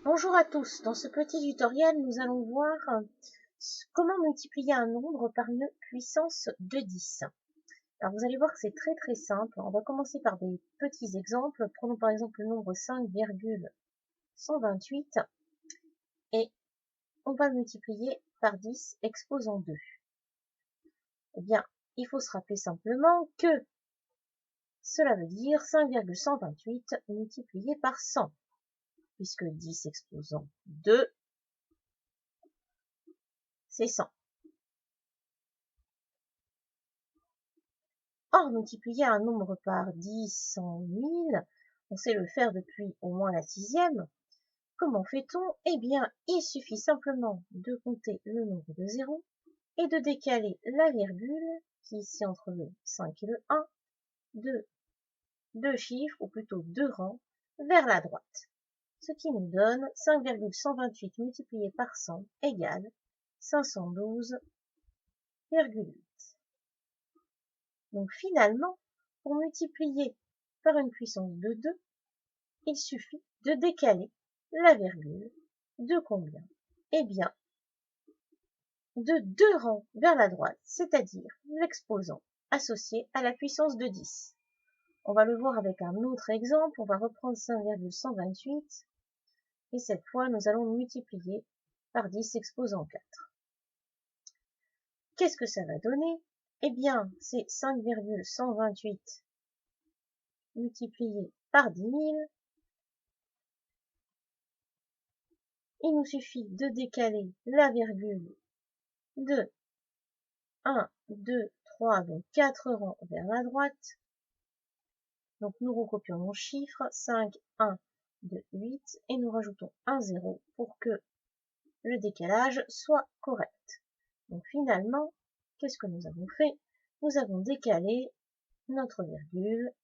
Bonjour à tous, dans ce petit tutoriel nous allons voir comment multiplier un nombre par une puissance de 10. Alors vous allez voir que c'est très simple, on va commencer par des petits exemples. Prenons par exemple le nombre 5,128 et on va le multiplier par 10 exposant 2. Eh bien, il faut se rappeler simplement que cela veut dire 5,128 multiplié par 100, puisque 10 exposant 2, c'est 100. Or, multiplier un nombre par 10, 100, 1000, on sait le faire depuis au moins la 6e. Comment fait-on? Eh bien, il suffit simplement de compter le nombre de zéros et de décaler la virgule, qui est ici entre le 5 et le 1, de deux chiffres, ou plutôt deux rangs, vers la droite. Ce qui nous donne 5,128 multiplié par 100 égale 512,8. Donc finalement, pour multiplier par une puissance de 2, il suffit de décaler la virgule de combien? Eh bien, de 2 rangs vers la droite, c'est-à-dire l'exposant associé à la puissance de 10. On va le voir avec un autre exemple, on va reprendre 5,128 et cette fois nous allons multiplier par 10 exposant 4. Qu'est-ce que ça va donner? Eh bien, c'est 5,128 multiplié par 10 000. Il nous suffit de décaler la virgule de 1, 2, 3, donc 4 rangs vers la droite. Donc nous recopions mon chiffre, 5, 1, 2, 8, et nous rajoutons un 0 pour que le décalage soit correct. Donc finalement, qu'est-ce que nous avons fait? Nous avons décalé notre virgule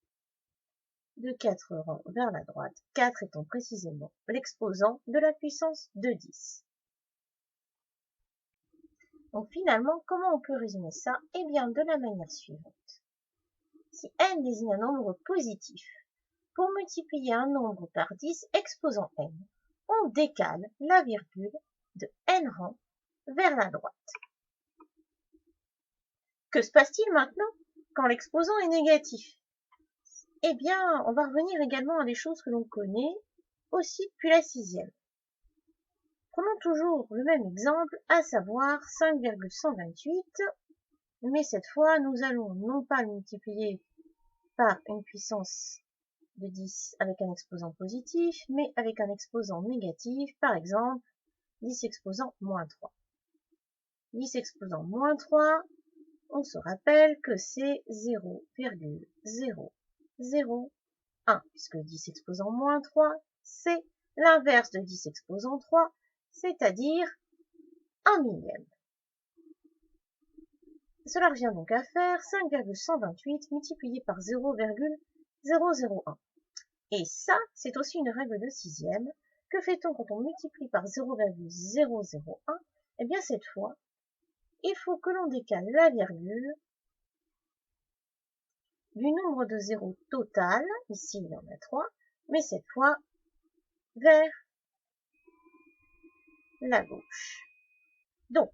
de 4 rangs vers la droite, 4 étant précisément l'exposant de la puissance de 10. Donc finalement, comment on peut résumer ça? Eh bien, de la manière suivante. Si n désigne un nombre positif, pour multiplier un nombre par 10 exposant n, on décale la virgule de n rangs vers la droite. Que se passe-t-il maintenant quand l'exposant est négatif? Eh bien, on va revenir également à des choses que l'on connaît aussi depuis la 6e. Prenons toujours le même exemple, à savoir 5,128, mais cette fois, nous allons non pas le multiplier par une puissance de 10 avec un exposant positif, mais avec un exposant négatif, par exemple 10 exposant moins 3. 10 exposant moins 3, on se rappelle que c'est 0,001, puisque 10 exposant moins 3, c'est l'inverse de 10 exposant 3, c'est-à-dire 1 millième. Cela revient donc à faire 5,128 multiplié par 0,001. Et ça, c'est aussi une règle de 6e. Que fait-on quand on multiplie par 0,001? Eh bien, cette fois, il faut que l'on décale la virgule du nombre de zéros total, ici il y en a 3, mais cette fois vers la gauche. Donc,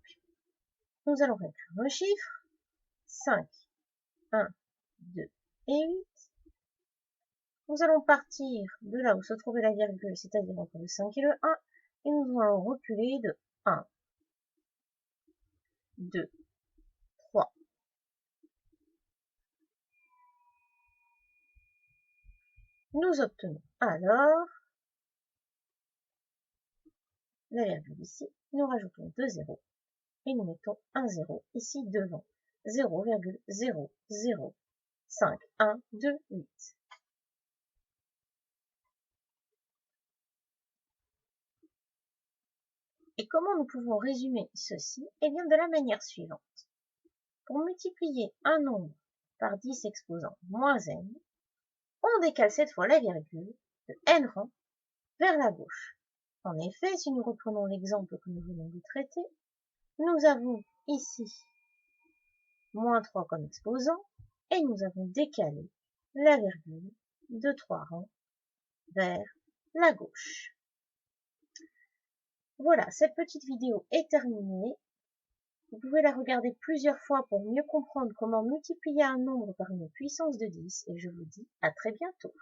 nous allons réécrire nos chiffres. 5, 1, 2 et 8. Nous allons partir de là où se trouvait la virgule, c'est-à-dire entre le 5 et le 1, et nous allons reculer de 1, 2, 3. Nous obtenons alors la virgule ici, nous rajoutons 2 zéros, et nous mettons un 0 ici devant. 0,00518. Et comment nous pouvons résumer ceci? Eh bien, de la manière suivante. Pour multiplier un nombre par 10 exposant moins n, on décale cette fois la virgule de n rangs vers la gauche. En effet, si nous reprenons l'exemple que nous venons de traiter, nous avons ici moins 3 comme exposant, et nous avons décalé la virgule de 3 rangs vers la gauche. Voilà, cette petite vidéo est terminée. Vous pouvez la regarder plusieurs fois pour mieux comprendre comment multiplier un nombre par une puissance de 10 et je vous dis à très bientôt.